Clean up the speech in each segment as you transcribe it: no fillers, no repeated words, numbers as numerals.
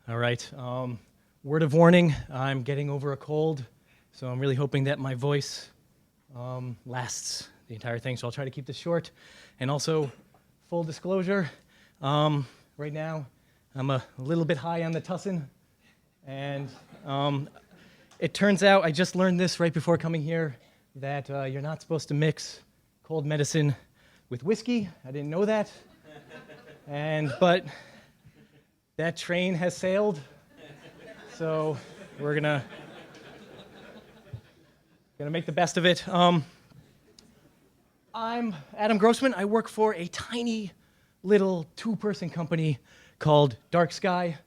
All right. Word of warning, I'm getting over a cold, so I'm really hoping that my voice lasts the entire thing, so I'll try to keep this short. And also, full disclosure, right now, I'm a little bit high on the tussin, and it turns out, I just learned this right before coming here, that you're not supposed to mix cold medicine with whiskey. I didn't know that. But that train has sailed, so we're gonna make the best of it. I'm Adam Grossman. I work for a tiny little two-person company called Dark Sky.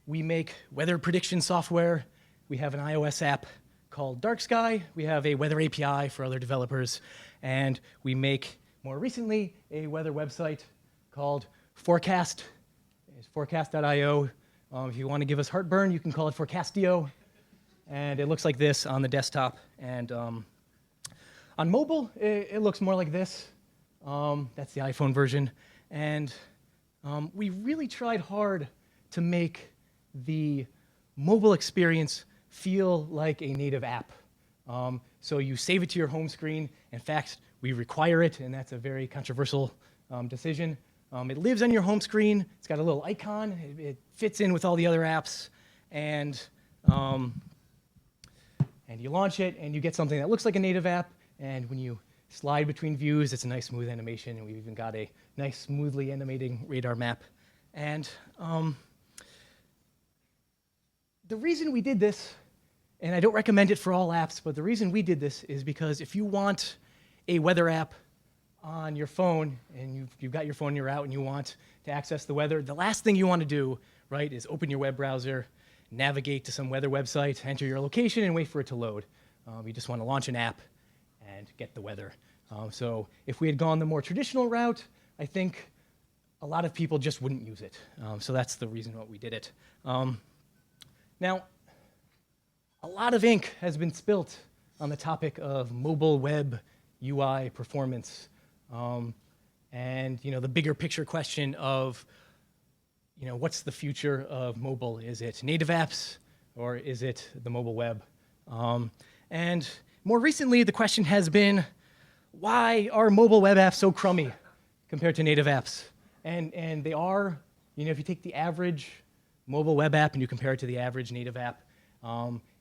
We make weather prediction software. We have an iOS app called Dark Sky. We have a weather API for other developers. And we make, more recently, a weather website called Forecast. It's forecast.io. If you want to give us heartburn, you can call it Forecastio. And it looks like this on the desktop. And on mobile, it looks more like this. That's the iPhone version. And we really tried hard to make the mobile experience feel like a native app. So you save it to your home screen. In fact, we require it, and that's a very controversial decision. It lives on your home screen. It's got a little icon. It fits in with all the other apps. And you launch it, and you get something that looks like a native app. And when you slide between views, it's a nice smooth animation. And we've even got a nice smoothly animating radar map. And the reason we did this, and I don't recommend it for all apps, but the reason we did this is because if you want a weather app on your phone, and you've got your phone, you're out, and you want to access the weather, the last thing you want to do, right, is open your web browser, navigate to some weather website, enter your location, and wait for it to load. You just want to launch an app and get the weather. So if we had gone the more traditional route, I think a lot of people just wouldn't use it. So that's the reason why we did it. Now, a lot of ink has been spilt on the topic of mobile web UI performance. And the bigger picture question of, what's the future of mobile? Is it native apps or is it the mobile web? And more recently, the question has been, why are mobile web apps so crummy compared to native apps? And they are, if you take the average mobile web app and you compare it to the average native app,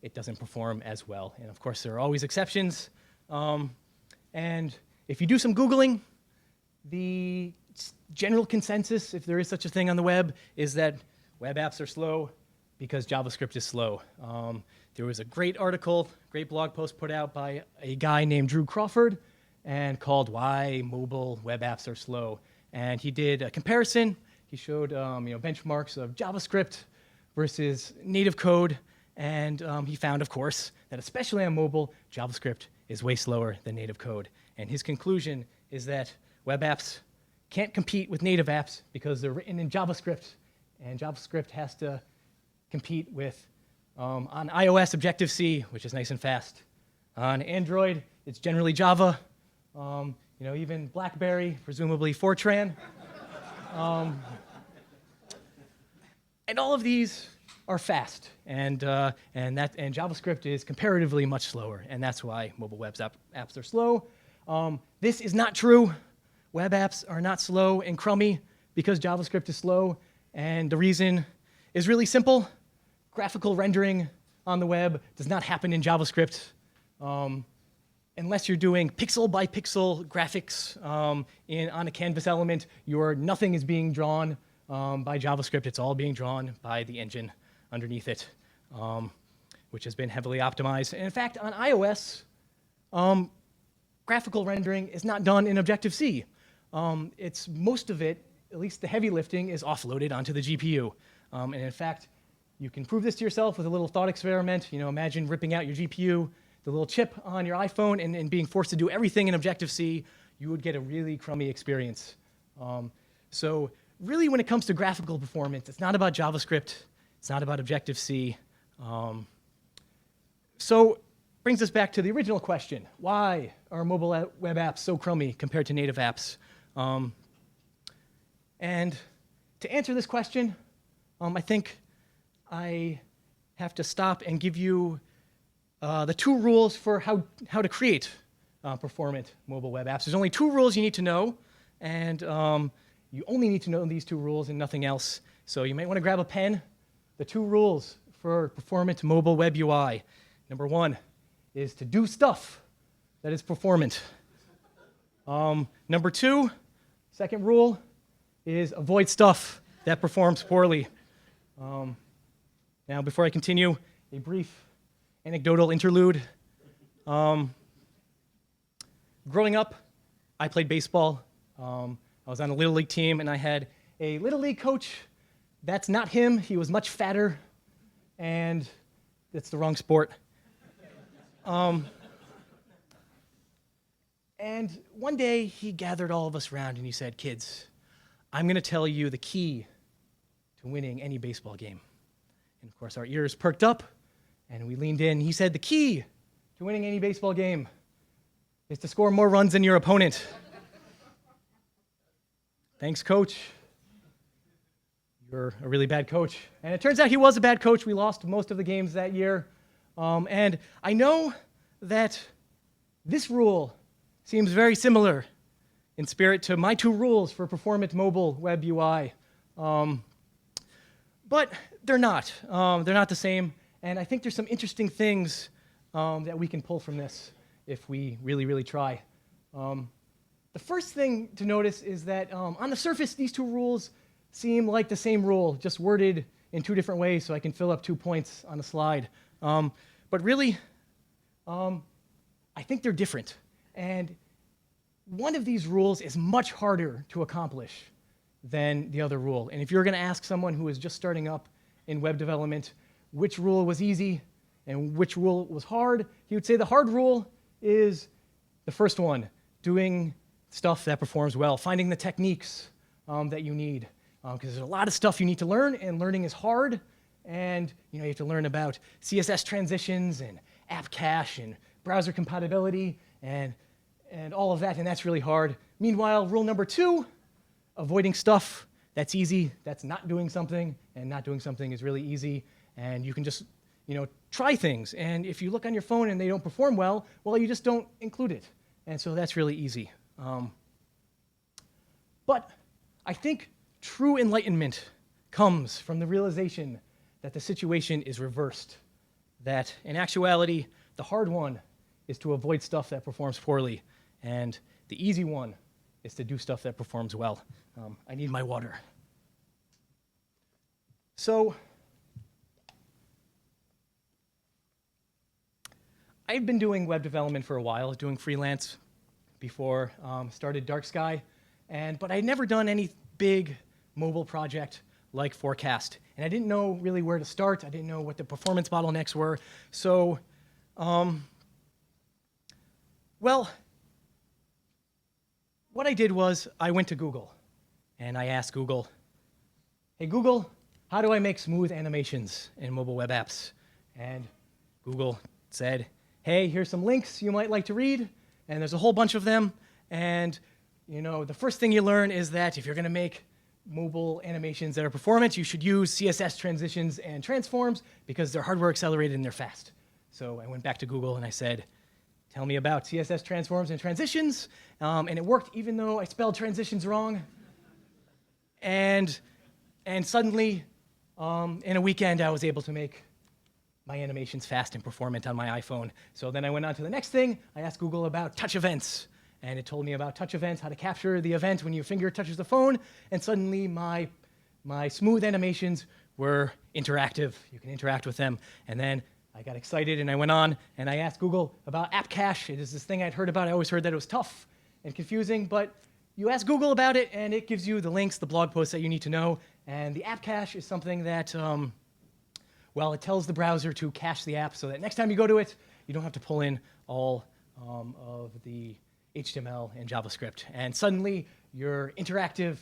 it doesn't perform as well. And of course, there are always exceptions. And if you do some Googling, the general consensus, if there is such a thing on the web, is that web apps are slow because JavaScript is slow. There was a great article, great blog post put out by a guy named Drew Crawford and called Why Mobile Web Apps Are Slow. And he did a comparison. He showed benchmarks of JavaScript versus native code. And he found, of course, that especially on mobile, JavaScript is way slower than native code. And his conclusion is that web apps can't compete with native apps because they're written in JavaScript, and JavaScript has to compete with, on iOS, Objective-C, which is nice and fast. On Android, it's generally Java. Even BlackBerry, presumably Fortran. And all of these are fast, and JavaScript is comparatively much slower, and that's why mobile web apps are slow. This is not true. Web apps are not slow and crummy because JavaScript is slow, and the reason is really simple. Graphical rendering on the web does not happen in JavaScript unless you're doing pixel-by-pixel graphics on a canvas element. Nothing is being drawn by JavaScript. It's all being drawn by the engine underneath it, which has been heavily optimized. And in fact, on iOS, graphical rendering is not done in Objective-C. It's most of it, at least the heavy lifting, is offloaded onto the GPU. And in fact, you can prove this to yourself with a little thought experiment. Imagine ripping out your GPU, the little chip on your iPhone, and being forced to do everything in Objective-C. You would get a really crummy experience. So really, when it comes to graphical performance, it's not about JavaScript. It's not about Objective-C. So brings us back to the original question. Why are mobile web apps so crummy compared to native apps? And to answer this question, I think I have to stop and give you the 2 rules for how to create performant mobile web apps. There's only 2 rules you need to know, and you only need to know these 2 rules and nothing else. So you might want to grab a pen. The 2 rules for performant mobile web UI. Number 1 is to do stuff that is performant. Number 2, second rule, is avoid stuff that performs poorly. Now, before I continue, a brief anecdotal interlude. Growing up, I played baseball. I was on a Little League team, and I had a Little League coach. That's not him. He was much fatter, and it's the wrong sport. And one day, he gathered all of us around, and he said, "Kids, I'm going to tell you the key to winning any baseball game." And of course, our ears perked up, and we leaned in. He said, "The key to winning any baseball game is to score more runs than your opponent." Thanks, coach. You're a really bad coach. And it turns out he was a bad coach. We lost most of the games that year. And I know that this rule seems very similar in spirit to my 2 rules for performant mobile web UI. But they're not. They're not the same. And I think there's some interesting things that we can pull from this if we really, really try. The first thing to notice is that on the surface, these 2 rules seem like the same rule, just worded in 2 different ways so I can fill up 2 points on a slide. But really, I think they're different. And one of these rules is much harder to accomplish than the other rule. And if you're going to ask someone who is just starting up in web development which rule was easy and which rule was hard, he would say the hard rule is the first one, doing stuff that performs well, finding the techniques that you need. Because there's a lot of stuff you need to learn, and learning is hard. And you have to learn about CSS transitions and app cache and browser compatibility and all of that, and that's really hard. Meanwhile, rule number 2, avoiding stuff that's easy, that's not doing something, and not doing something is really easy. And you can just try things. And if you look on your phone and they don't perform well, you just don't include it. And so that's really easy. But I think true enlightenment comes from the realization that the situation is reversed. That in actuality, the hard one is to avoid stuff that performs poorly, and the easy one is to do stuff that performs well. I need my water. So I've been doing web development for a while, doing freelance before started Dark Sky, but I'd never done any big mobile project like Forecast. And I didn't know really where to start. I didn't know what the performance bottlenecks were. So, what I did was I went to Google and I asked Google, "Hey Google, how do I make smooth animations in mobile web apps?" And Google said, "Hey, here's some links you might like to read." And there's a whole bunch of them. And the first thing you learn is that if you're going to make mobile animations that are performant, you should use CSS transitions and transforms because they're hardware accelerated and they're fast. So I went back to Google and I said, "Tell me about CSS transforms and transitions." And it worked even though I spelled transitions wrong. And suddenly, in a weekend, I was able to make my animations fast and performant on my iPhone. So then I went on to the next thing. I asked Google about touch events. And it told me about touch events, how to capture the event when your finger touches the phone. And suddenly my smooth animations were interactive. You can interact with them. And then I got excited and I went on and I asked Google about app cache. It is this thing I'd heard about. I always heard that it was tough and confusing, but you ask Google about it and it gives you the links, the blog posts that you need to know. And the app cache is something that, it tells the browser to cache the app so that next time you go to it, you don't have to pull in all of the HTML and JavaScript. And suddenly, your interactive,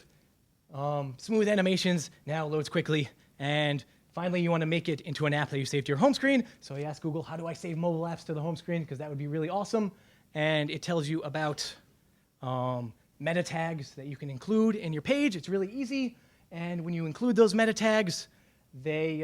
smooth animations now loads quickly. And finally, you want to make it into an app that you save to your home screen. So you ask Google, how do I save mobile apps to the home screen? Because that would be really awesome. And it tells you about meta tags that you can include in your page. It's really easy. And when you include those meta tags, they,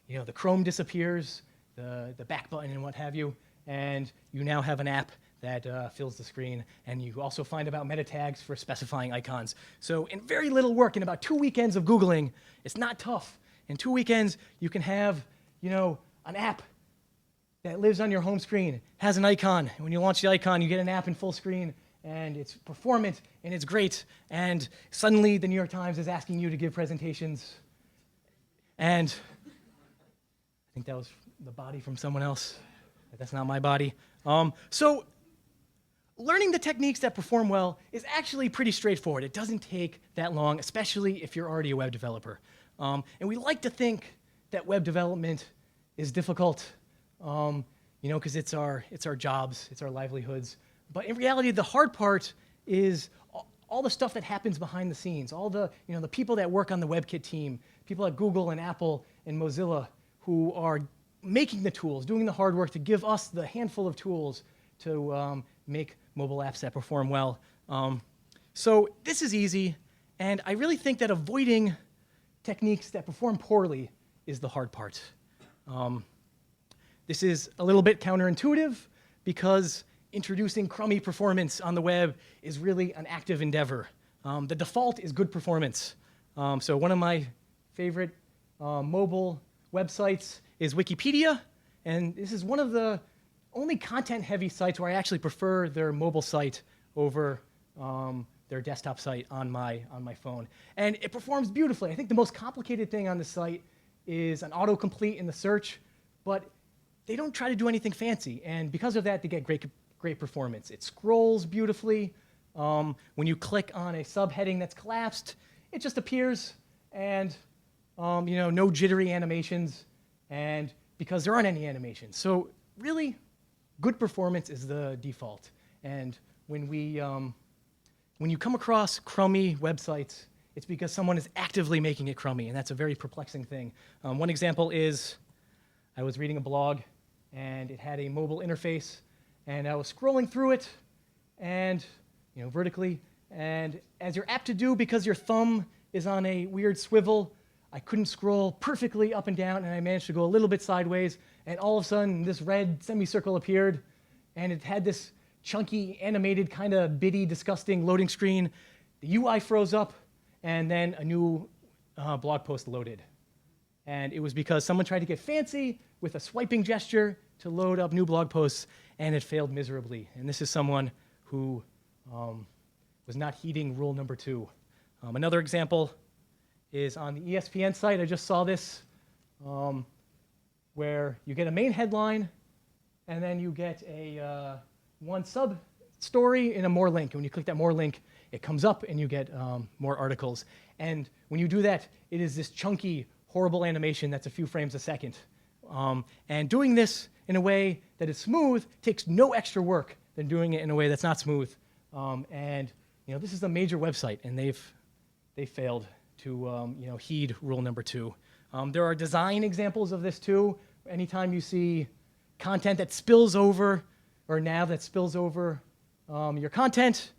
the Chrome disappears, the back button and what have you, and you now have an app that fills the screen. And you also find about meta tags for specifying icons. So in very little work, in about 2 weekends of Googling, it's not tough. In 2 weekends, you can have, an app that lives on your home screen, has an icon. And when you launch the icon, you get an app in full screen, and it's performant, and it's great. And suddenly, the New York Times is asking you to give presentations. And I think that was the body from someone else. That's not my body. So learning the techniques that perform well is actually pretty straightforward. It doesn't take that long, especially if you're already a web developer. And we like to think that web development is difficult, because it's our jobs, it's our livelihoods. But in reality, the hard part is all the stuff that happens behind the scenes, all the people that work on the WebKit team, people at Google and Apple and Mozilla who are making the tools, doing the hard work to give us the handful of tools to make mobile apps that perform well. So this is easy, and I really think that avoiding techniques that perform poorly is the hard part. This is a little bit counterintuitive because introducing crummy performance on the web is really an active endeavor. The default is good performance. So one of my favorite mobile websites is Wikipedia, and this is one of the only content-heavy sites where I actually prefer their mobile site over their desktop site on my phone. And it performs beautifully. I think the most complicated thing on the site is an autocomplete in the search, but they don't try to do anything fancy, and because of that, they get great performance. It scrolls beautifully. When you click on a subheading that's collapsed, it just appears, and no jittery animations, and because there aren't any animations. So really, good performance is the default. And when you come across crummy websites, it's because someone is actively making it crummy, and that's a very perplexing thing. One example is I was reading a blog, and it had a mobile interface, and I was scrolling through it, and vertically, and as you're apt to do because your thumb is on a weird swivel, I couldn't scroll perfectly up and down, and I managed to go a little bit sideways, and all of a sudden this red semicircle appeared, and it had this chunky, animated, kind of bitty, disgusting loading screen. The UI froze up, and then a new blog post loaded. And it was because someone tried to get fancy with a swiping gesture to load up new blog posts, and it failed miserably. And this is someone who was not heeding rule number 2. Another example is on the ESPN site. I just saw this, where you get a main headline, and then you get a one sub-story in a more link. And when you click that more link, it comes up, and you get more articles. And when you do that, it is this chunky, horrible animation that's a few frames a second. And doing this in a way that is smooth takes no extra work than doing it in a way that's not smooth. This is a major website, and they failed to heed rule number 2. There are design examples of this too. Anytime you see content that spills over, or nav that spills over your content,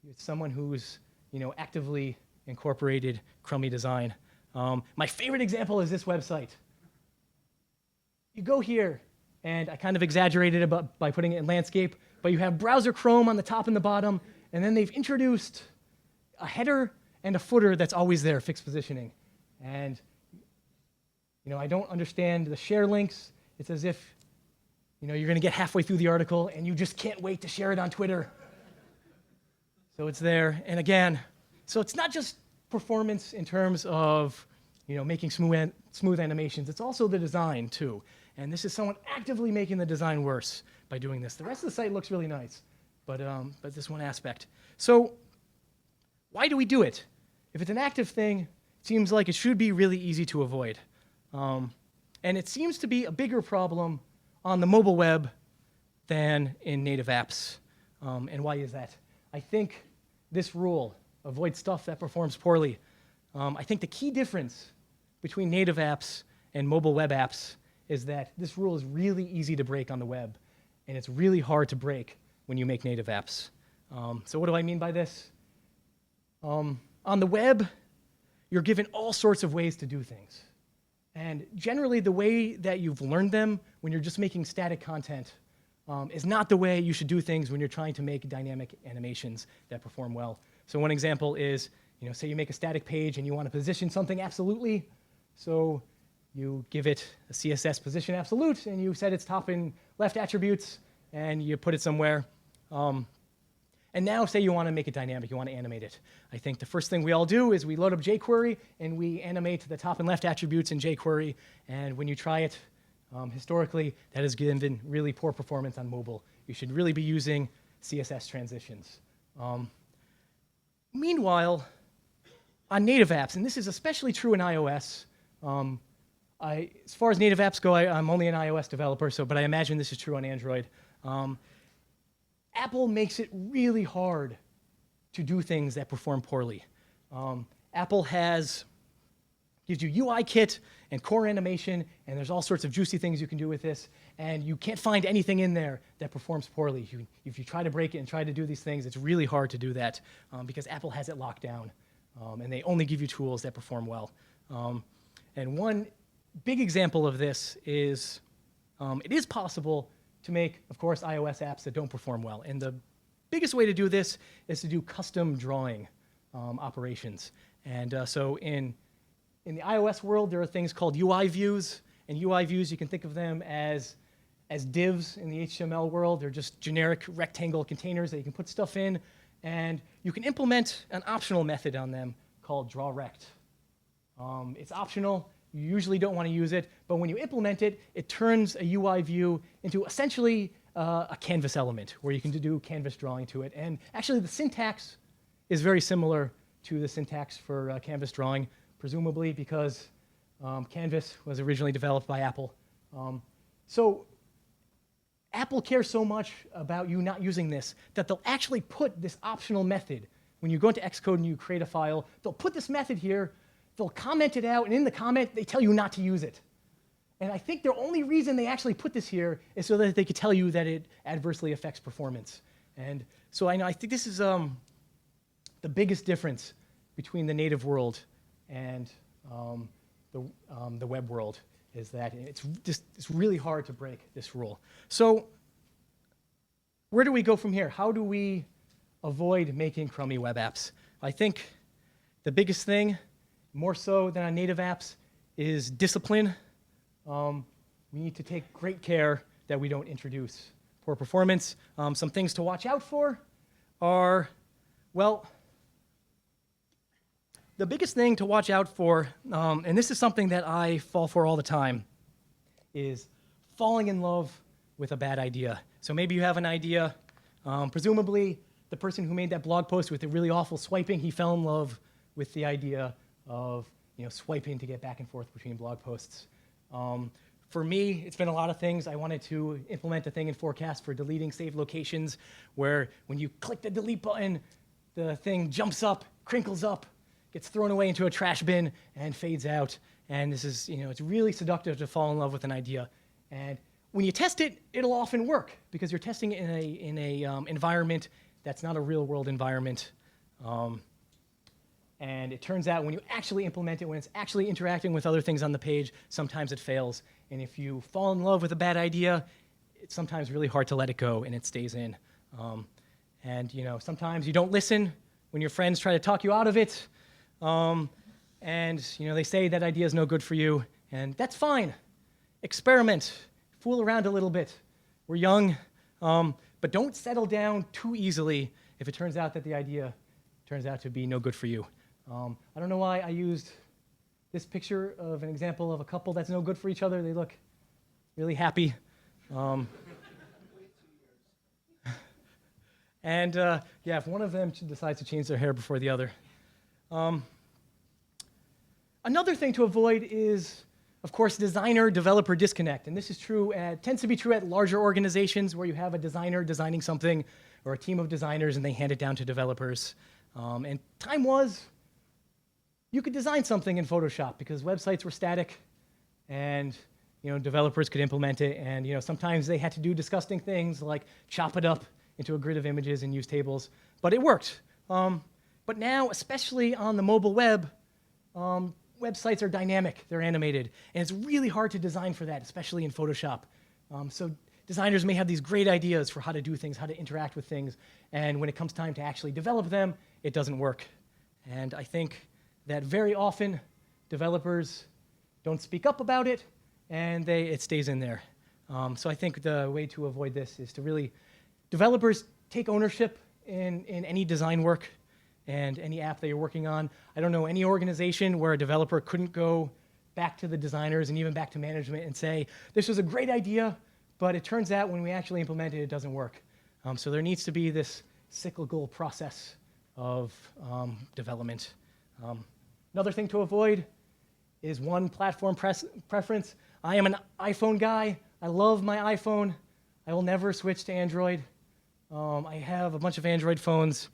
it's someone who's actively incorporated crummy design. My favorite example is this website. You go here, and I kind of exaggerated it by putting it in landscape, but you have browser Chrome on the top and the bottom, and then they've introduced a header and a footer that's always there, fixed positioning. And I don't understand the share links. It's as if you're going to get halfway through the article, and you just can't wait to share it on Twitter. So it's there, and again, so it's not just performance in terms of making smooth animations. It's also the design too. And this is someone actively making the design worse by doing this. The rest of the site looks really nice, but this one aspect. So why do we do it? If it's an active thing, it seems like it should be really easy to avoid. And it seems to be a bigger problem on the mobile web than in native apps. And why is that? I think this rule, avoid stuff that performs poorly, I think the key difference between native apps and mobile web apps is that this rule is really easy to break on the web, and it's really hard to break when you make native apps. So what do I mean by this? On the web, you're given all sorts of ways to do things. And generally, the way that you've learned them when you're just making static content is not the way you should do things when you're trying to make dynamic animations that perform well. So one example is, say you make a static page and you want to position something absolutely. So you give it a CSS position absolute, and you set its top and left attributes, and you put it somewhere. And now say you want to make it dynamic, you want to animate it. I think the first thing we all do is we load up jQuery, and we animate the top and left attributes in jQuery. And when you try it, historically, that has given really poor performance on mobile. You should really be using CSS transitions. Meanwhile, on native apps, and this is especially true in iOS, as far as native apps go, I'm only an iOS developer, but I imagine this is true on Android. Apple makes it really hard to do things that perform poorly. Apple gives you UI kit and core animation, and there's all sorts of juicy things you can do with this, and you can't find anything in there that performs poorly. If you try to break it and try to do these things, it's really hard to do that because Apple has it locked down, and they only give you tools that perform well. And one big example of this is it is possible to make, of course, iOS apps that don't perform well. And the biggest way to do this is to do custom drawing operations. And so in the iOS world, there are things called UI views. And UI views, you can think of them as divs in the HTML world. They're just generic rectangle containers that you can put stuff in. And you can implement an optional method on them called drawRect. It's optional. You usually don't want to use it, but when you implement it, it turns a UI view into essentially a canvas element where you can do canvas drawing to it. And actually, the syntax is very similar to the syntax for canvas drawing, presumably because Canvas was originally developed by Apple. So Apple cares so much about you not using this that they'll actually put this optional method. When you go into Xcode and you create a file, they'll put this method here. They'll comment it out, and in the comment, they tell you not to use it. And I think the only reason they actually put this here is so that they could tell you that it adversely affects performance. And so I think this is the biggest difference between the native world and the web world, is that it's really hard to break this rule. So where do we go from here? How do we avoid making crummy web apps? I think the biggest thing, more so than on native apps, is discipline. We need to take great care that we don't introduce poor performance. Some things to watch out for are, well, the biggest thing to watch out for, and this is something that I fall for all the time, is falling in love with a bad idea. So maybe you have an idea. Presumably, the person who made that blog post with the really awful swiping, he fell in love with the idea of swiping to get back and forth between blog posts. For me, it's been a lot of things. I wanted to implement a thing in Forecast for deleting saved locations, where when you click the delete button, the thing jumps up, crinkles up, gets thrown away into a trash bin, and fades out. And this is, it's really seductive to fall in love with an idea. And when you test it, it'll often work because you're testing it in a environment that's not a real-world environment. And it turns out when you actually implement it, when it's actually interacting with other things on the page, sometimes it fails. And if you fall in love with a bad idea, it's sometimes really hard to let it go, and it stays in. And sometimes you don't listen when your friends try to talk you out of it. And they say that idea is no good for you, and that's fine. Experiment, fool around a little bit. We're young, but don't settle down too easily if it turns out that the idea turns out to be no good for you. I don't know why I used this picture of an example of a couple that's no good for each other. They look really happy. And if one of them decides to change their hair before the other. Another thing to avoid is, of course, designer-developer disconnect. And this is true tends to be true at larger organizations where you have a designer designing something or a team of designers and they hand it down to developers. And time was, you could design something in Photoshop because websites were static and developers could implement it. And sometimes they had to do disgusting things like chop it up into a grid of images and use tables. But it worked. But now, especially on the mobile web, Websites are dynamic, they're animated, and it's really hard to design for that, especially in Photoshop. So designers may have these great ideas for how to do things, how to interact with things, and when it comes time to actually develop them, it doesn't work. And I think that very often developers don't speak up about it, and it stays in there. So I think the way to avoid this is to really, developers take ownership in any design work and any app that you're working on. I don't know any organization where a developer couldn't go back to the designers and even back to management and say, this was a great idea, but it turns out when we actually implement it, it doesn't work. So there needs to be this cyclical process of development. Another thing to avoid is one platform preference. I am an iPhone guy. I love my iPhone. I will never switch to Android. I have a bunch of Android phones,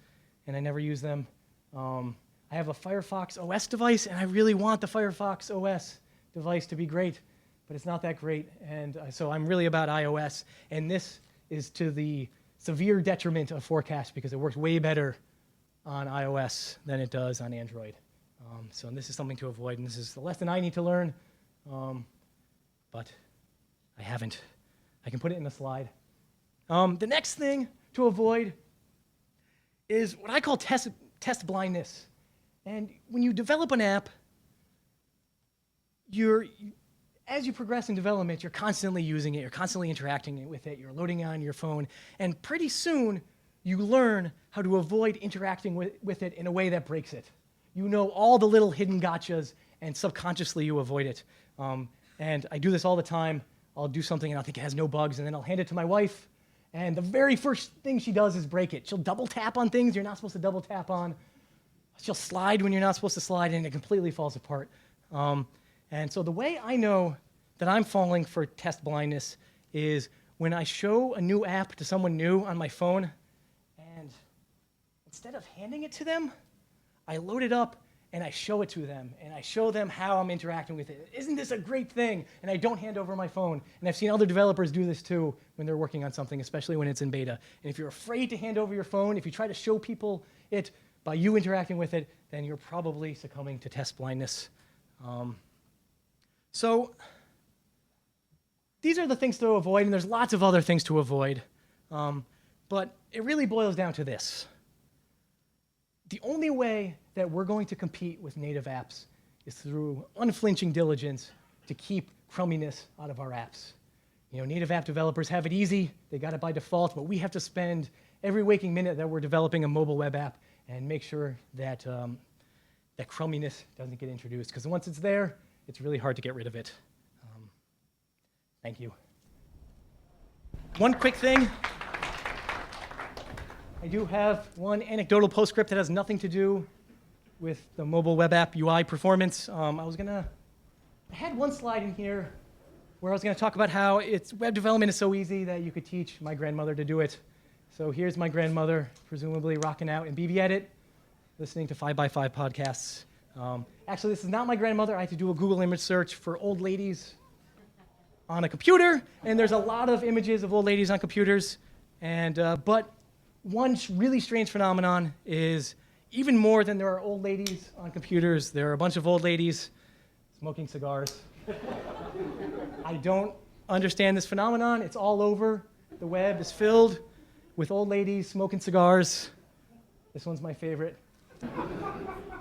and I never use them. I have a Firefox OS device, and I really want the Firefox OS device to be great, but it's not that great, and so I'm really about iOS, and this is to the severe detriment of Forecast because it works way better on iOS than it does on Android. So this is something to avoid, and this is the lesson I need to learn, but I haven't. I can put it in a slide. The next thing to avoid is what I call test blindness. And when you develop an app, as you progress in development, you're constantly using it, you're constantly interacting with it, you're loading it on your phone, and pretty soon you learn how to avoid interacting with it in a way that breaks it. You know all the little hidden gotchas, and subconsciously you avoid it. And I do this all the time. I'll do something and I'll think it has no bugs, and then I'll hand it to my wife, and the very first thing she does is break it. She'll double tap on things you're not supposed to double tap on. She'll slide when you're not supposed to slide, and it completely falls apart. And so the way I know that I'm falling for test blindness is when I show a new app to someone new on my phone, and instead of handing it to them, I load it up and I show it to them, and I show them how I'm interacting with it. Isn't this a great thing? And I don't hand over my phone. And I've seen other developers do this too when they're working on something, especially when it's in beta. And if you're afraid to hand over your phone, if you try to show people it by you interacting with it, then you're probably succumbing to test blindness. So these are the things to avoid, and there's lots of other things to avoid. But it really boils down to this. The only way that we're going to compete with native apps is through unflinching diligence to keep crumminess out of our apps. Native app developers have it easy. They got it by default, but we have to spend every waking minute that we're developing a mobile web app and make sure that that crumminess doesn't get introduced, because once it's there, it's really hard to get rid of it. Thank you. One quick thing. I do have one anecdotal postscript that has nothing to do with the mobile web app UI performance. I had one slide in here where I was going to talk about how web development is so easy that you could teach my grandmother to do it. So here's my grandmother, presumably rocking out in BBEdit, listening to 5x5 podcasts. Actually, this is not my grandmother. I had to do a Google image search for old ladies on a computer, and there's a lot of images of old ladies on computers. But one really strange phenomenon is even more than there are old ladies on computers, there are a bunch of old ladies smoking cigars. I don't understand this phenomenon. It's all over. The web is filled with old ladies smoking cigars. This one's my favorite.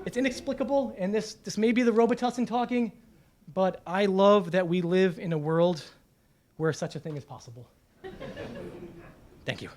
It's inexplicable, and this may be the Robitussin talking, but I love that we live in a world where such a thing is possible. Thank you.